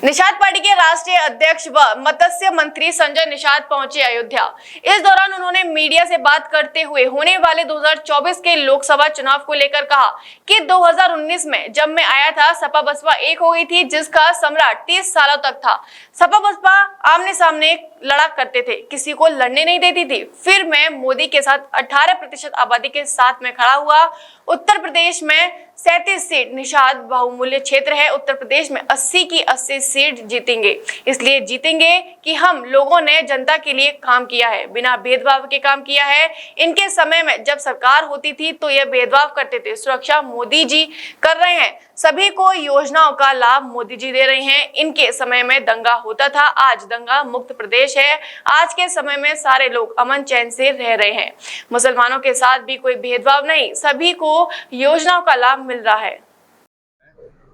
Nishad party के राष्ट्रीय अध्यक्ष व मत्स्य मंत्री संजय निषाद पहुंचे अयोध्या। इस दौरान उन्होंने मीडिया से बात करते हुए होने वाले 2024 के लोकसभा चुनाव को लेकर कहा कि 2019 में जब मैं आया था सपा बसपा एक हो गई थी, जिसका सम्राट 30 सालों तक था। सपा बसपा आमने सामने लड़ा करते थे, किसी को लड़ने नहीं देती थी। फिर मैं मोदी के साथ 18% आबादी के साथ में खड़ा हुआ। उत्तर प्रदेश में 37 सीट निषाद बहुमूल्य क्षेत्र है। उत्तर प्रदेश में 80 की 80 सीट जीतेंगे, इसलिए जीतेंगे कि हम लोगों ने जनता के लिए काम किया है, बिना भेदभाव के काम किया है। इनके समय में जब सरकार होती थी तो ये भेदभाव करते थे। सुरक्षा मोदी जी कर रहे हैं, सभी को योजनाओं का लाभ मोदी जी दे रहे हैं। इनके समय में दंगा होता था, आज दंगा मुक्त प्रदेश है। आज के समय में सारे लोग अमन चैन से रह रहे हैं। मुसलमानों के साथ भी कोई भेदभाव नहीं, सभी को योजनाओं का लाभ मिल रहा है।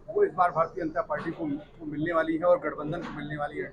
वो इस बार भारतीय जनता पार्टी को मिलने वाली है और गठबंधन को मिलने वाली है,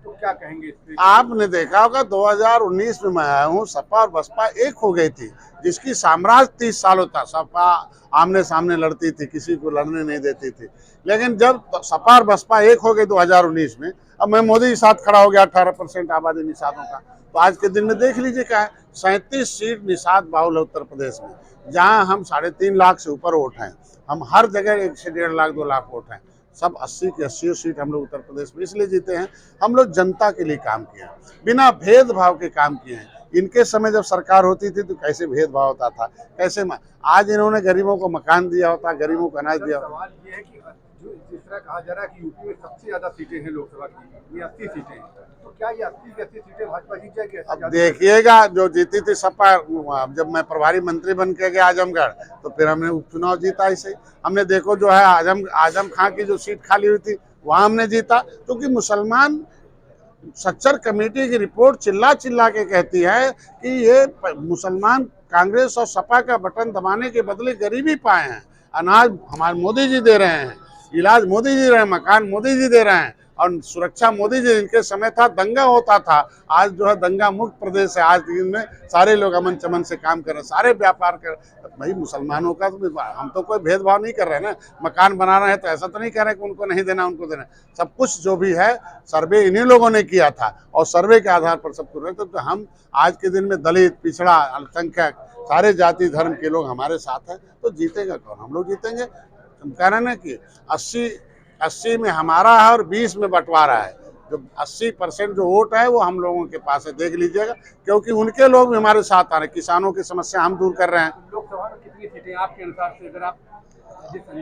तो क्या कहेंगे इस पे? आपने देखा होगा 2019 में मैं आया हूँ, सपा और बसपा एक हो गई थी, जिसकी साम्राज्य 30 सालों था। सपा आमने सामने लड़ती थी, किसी को लड़ने नहीं देती थी। लेकिन जब सपा और बसपा एक हो गई 2019 में, अब मैं मोदी के साथ खड़ा हो गया। 18% आबादी निषादों का, तो आज के दिन में देख लीजिए क्या है। 37 सीट निषाद बाहुल है उत्तर प्रदेश में, जहाँ हम 3.5 लाख से ऊपर वोट हैं। हम हर जगह 1 से 1.5 लाख 2 लाख वोट हैं। सब 80 की 80 सीट हम लोग उत्तर प्रदेश में इसलिए जीते हैं। हम लोग जनता के लिए काम किए हैं, बिना भेदभाव के काम किए हैं। इनके समय जब सरकार होती थी तो कैसे भेदभाव होता था, कैसे आज इन्होंने गरीबों को मकान दिया होता, गरीबों को अनाज दिया होता। सवाल ये है कि जो जिस तरह कहा जा रहा है कि यूपी में सबसे ज्यादा सीटें हैं लोकसभा की, ये 80 सीटें हैं, तो क्या ये 80 की 80 सीटें भाजपा जीत जाएगी? अब देखिएगा, जो जीती थी सपा, जब मैं प्रभारी मंत्री बन के गया आजमगढ़, तो फिर हमने उपचुनाव जीता। इसे हमने देखो जो है आजम खां की जो सीट खाली हुई थी वहाँ हमने जीता, क्योंकि मुसलमान सच्चर कमेटी की रिपोर्ट चिल्ला चिल्ला के कहती है कि ये मुसलमान कांग्रेस और सपा का बटन दबाने के बदले गरीबी पाए हैं। अनाज हमारे मोदी जी दे रहे हैं, इलाज मोदी जी दे रहे हैं, मकान मोदी जी दे रहे हैं, और सुरक्षा मोदी जी। इनके समय था दंगा होता था, आज जो है दंगा मुक्त प्रदेश है। आज दिन में सारे लोग अमन चमन से काम कर रहे हैं, सारे व्यापार कर। भाई मुसलमानों का तो हम तो कोई भेदभाव नहीं कर रहे हैं ना। मकान बना रहे हैं तो ऐसा तो नहीं कह रहे कि उनको नहीं देना, उनको देना। सब कुछ जो भी है सर्वे इन्हीं लोगों ने किया था, और सर्वे के आधार पर सब कुछ। तो हम आज के दिन में दलित, पिछड़ा, अल्पसंख्यक, सारे जाति धर्म के लोग हमारे साथ हैं, तो जीतेगा कौन? हम लोग जीतेंगे। हम कह रहे हैं ना कि 80 में हमारा है और 20 में बंटवारा है। जो 80% जो वोट है वो हम लोगों के पास है, देख लीजिएगा, क्योंकि उनके लोग भी हमारे साथ आ रहे हैं। किसानों की समस्या हम दूर कर रहे हैं। लोकसभा में कितनी सीटें आपके अनुसार से? अगर आप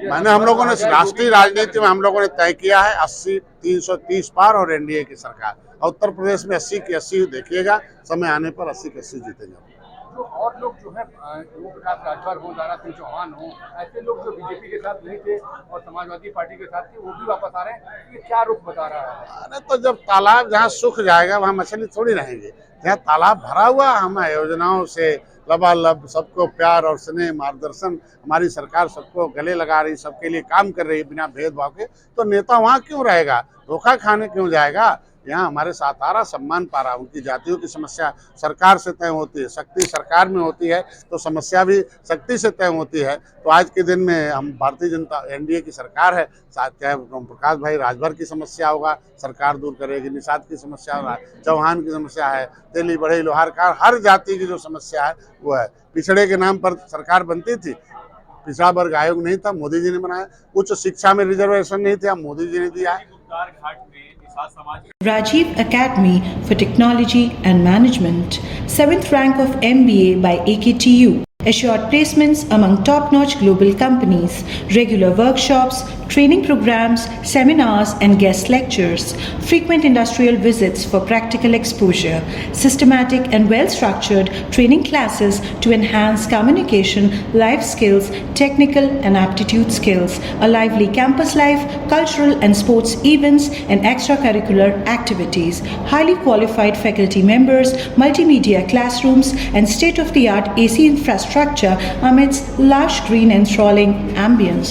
मैंने हम लोगों ने राष्ट्रीय राजनीति में हम लोगों ने तय किया है 80, 330 पार और एनडीए की सरकार। और उत्तर प्रदेश में 80 की 80 देखिएगा, समय आने पर 80 की 80 जीतेंगे। जो और लोग जो है ओम प्रकाश राजभर हो, दारा सिंह चौहान हो, ऐसे लोग जो बीजेपी के साथ नहीं थे और समाजवादी पार्टी के साथ थे, वो भी वापस आ रहे हैं। ये क्या रुख बता रहा है? अरे तो जब तालाब जहाँ सूख जाएगा वहाँ मछली थोड़ी रहेंगे। जहाँ तालाब भरा हुआ, हम योजनाओं से लबालब सबको प्यार और स्नेह मार्गदर्शन, हमारी सरकार सबको गले लगा रही, सबके लिए काम कर रही है बिना भेदभाव के, तो नेता वहाँ क्यों रहेगा? धोखा खाने क्यों जाएगा? यहाँ हमारे साथ आ रहा, सम्मान पा रहा। उनकी जातियों की समस्या सरकार से तय होती है, शक्ति सरकार में होती है, तो समस्या भी शक्ति से तय होती है। तो आज के दिन में हम भारतीय जनता एनडीए की सरकार है, साथ चाहे ओम प्रकाश भाई राजभर की समस्या होगा, सरकार दूर करेगी। निषाद की समस्या होगा, चौहान की समस्या है, तेली बढ़ई लोहारकार, हर जाति की जो समस्या है वो है। पिछड़े के नाम पर सरकार बनती थी, पिछड़ा वर्ग आयोग नहीं था, मोदी जी ने बनाया। उच्च शिक्षा में रिजर्वेशन नहीं था, मोदी जी ने दिया है। Rajiv Academy for Technology and Management, 7th rank of MBA by AKTU. Assured placements among top-notch global companies, regular workshops, training programs, seminars and guest lectures, frequent industrial visits for practical exposure, systematic and well-structured training classes to enhance communication, life skills, technical and aptitude skills, a lively campus life, cultural and sports events and extracurricular activities, highly qualified faculty members, multimedia classrooms and state-of-the-art AC infrastructure amidst lush green enthralling ambience.